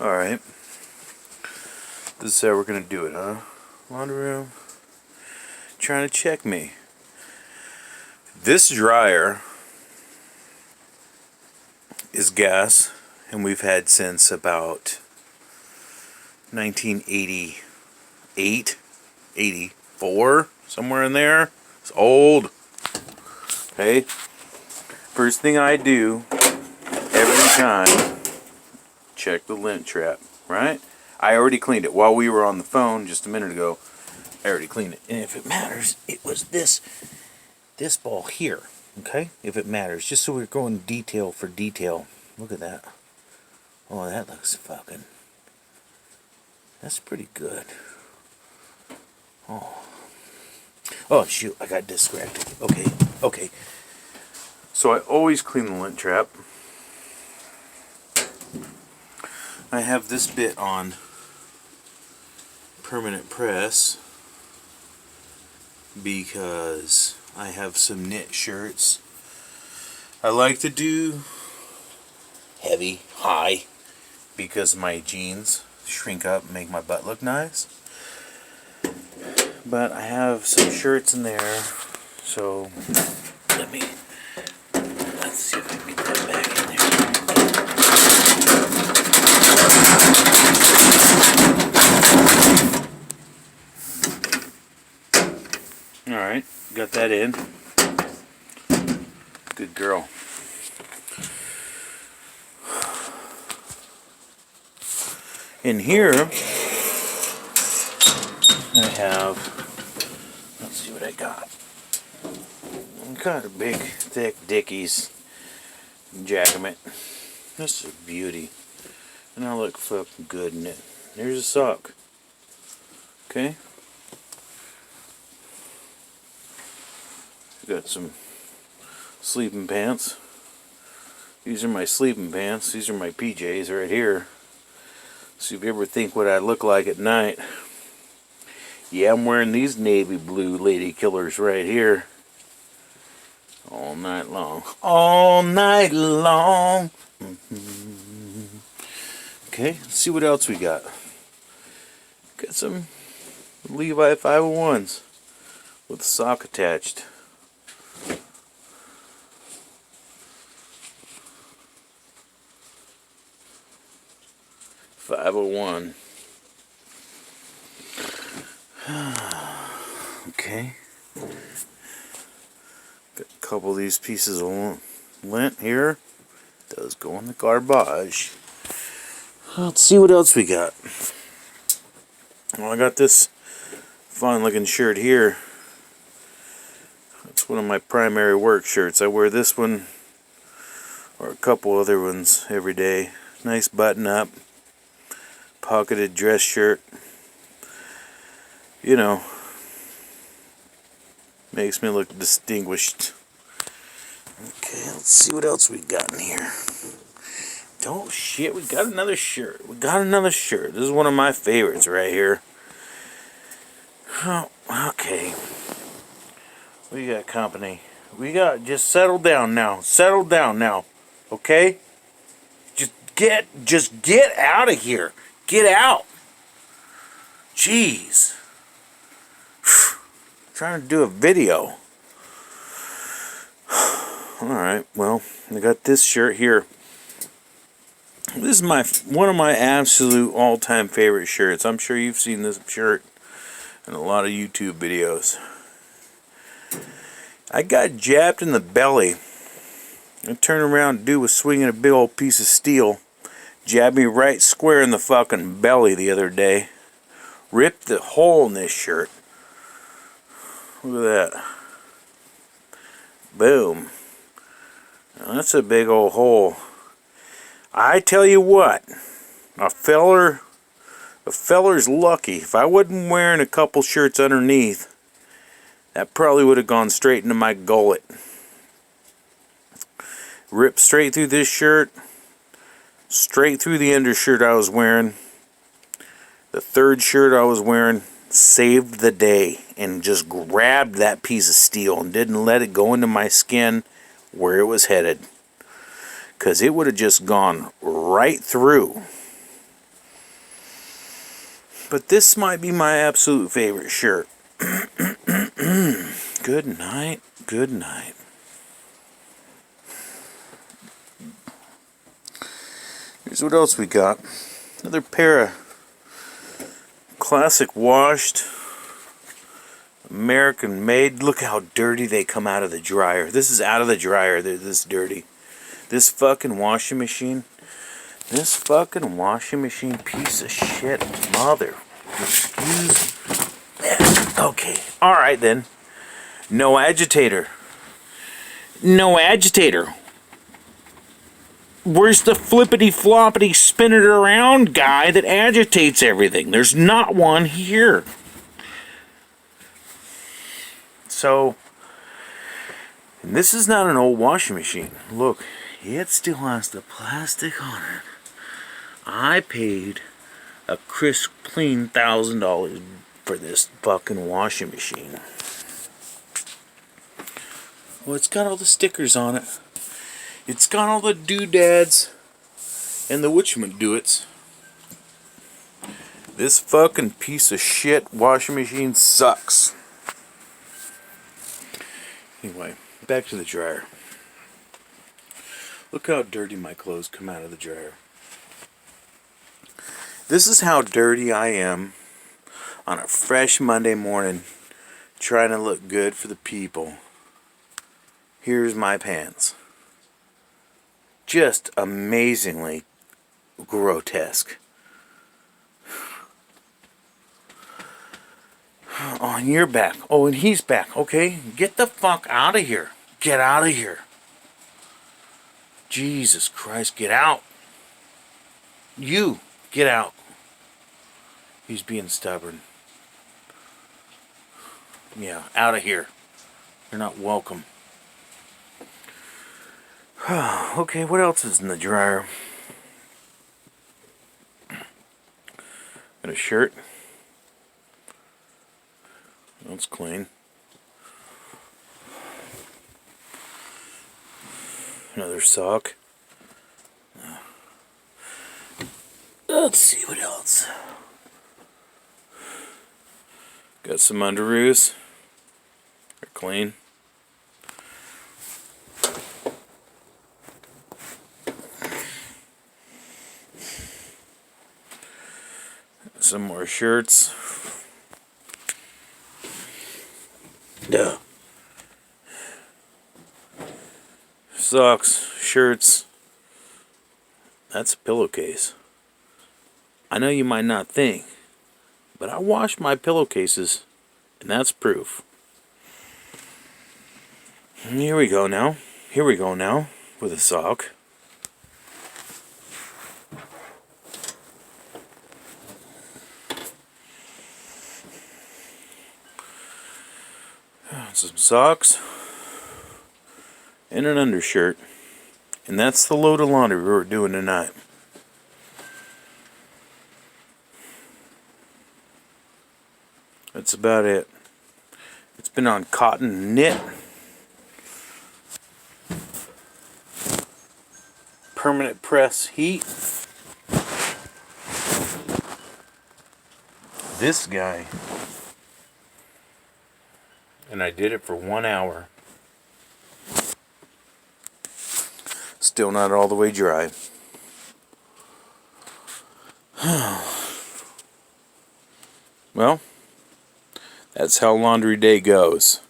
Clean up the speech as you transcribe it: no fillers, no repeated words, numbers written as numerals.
Alright. This is how we're gonna do it, huh? Laundry room. Trying to check me. This dryer is gas, and we've had since about 1988, 84, somewhere in there. It's old. Okay? First thing I do every time, check the lint trap, right? I already cleaned it while we were on the phone just a minute ago. I already cleaned it. And if it matters, it was this ball here. Okay? If it matters. Just so we're going detail for detail. Look at that. Oh, that looks fucking... That's pretty good. Oh. Oh, shoot. I got distracted. Okay. So I always clean the lint trap. I have this bit on permanent press because I have some knit shirts. I like to do heavy, high, because my jeans shrink up and make my butt look nice. But I have some shirts in there, so let's see if I can get that back in there. Alright, got that in. Good girl. In here, I have, let's see what I got. I got a big, thick Dickies Jacquemin. This is a beauty. And I look fucking good in it. There's a sock. Okay? Got some sleeping pants. These are my sleeping pants. These are my PJs right here. So if you ever think what I look like at night, yeah, I'm wearing these navy blue lady killers right here. All night long. All night long. Okay, let's see what else we got. Got some Levi 501s with a sock attached. $501. Okay. Got a couple of these pieces of lint here. Those go in the garbage. Let's see what else we got. Well, I got this fine looking shirt here. It's one of my primary work shirts. I wear this one or a couple other ones every day. Nice button up. Pocketed dress shirt. You know, makes me look distinguished. Okay, let's see what else we got in here. Oh shit, we got another shirt. This is one of my favorites right here. Oh, okay. We got company. Just settle down now. Okay? Just get out of here. Get out. Jeez. Trying to do a video. Alright, well, I got this shirt here. This is one of my absolute all-time favorite shirts. I'm sure you've seen this shirt in a lot of YouTube videos. I got jabbed in the belly. I turned around, dude was swinging a big old piece of steel. Jabbed me right square in the fucking belly the other day. Ripped the hole in this shirt. Look at that. Boom. Now, that's a big old hole. I tell you what, a feller's lucky. If I wasn't wearing a couple shirts underneath, that probably would have gone straight into my gullet. Ripped straight through this shirt, straight through the undershirt I was wearing. The third shirt I was wearing saved the day and just grabbed that piece of steel and didn't let it go into my skin where it was headed. Because it would have just gone right through. But this might be my absolute favorite shirt. Good night. Good night. Here's what else we got. Another pair of classic washed American made. Look how dirty they come out of the dryer. This is out of the dryer. They're this dirty. This fucking washing machine. This fucking washing machine piece of shit mother. Excuse me. Okay. Alright then. No agitator. No agitator. Where's the flippity floppity spin it around guy that agitates everything? There's not one here. So, and this is not an old washing machine. Look, it still has the plastic on it. I paid a crisp, clean $1,000 for this fucking washing machine. Well, it's got all the stickers on it. It's got all the doodads and the whatchamajdoits. This fucking piece of shit washing machine sucks. Anyway, back to the dryer. Look how dirty my clothes come out of the dryer. This is how dirty I am on a fresh Monday morning trying to look good for the people. Here's my pants. Just amazingly grotesque. Oh, and you're back. Oh, and he's back. Okay, get the fuck out of here. Get out of here. Jesus Christ, get out. You, get out. He's being stubborn. Yeah, out of here. You're not welcome. Okay, what else is in the dryer? Got a shirt. That's clean. Another sock. Let's see what else. Got some underoos. They're clean. Some more shirts. Duh. Socks, shirts. That's a pillowcase. I know you might not think, but I wash my pillowcases, and that's proof. Here we go now. Here we go now with a sock. Some socks and an undershirt, and that's the load of laundry we're doing tonight. That's about it. It's been on cotton knit, permanent press heat. This guy, and I did it for 1 hour. Still not all the way dry. Well, that's how laundry day goes.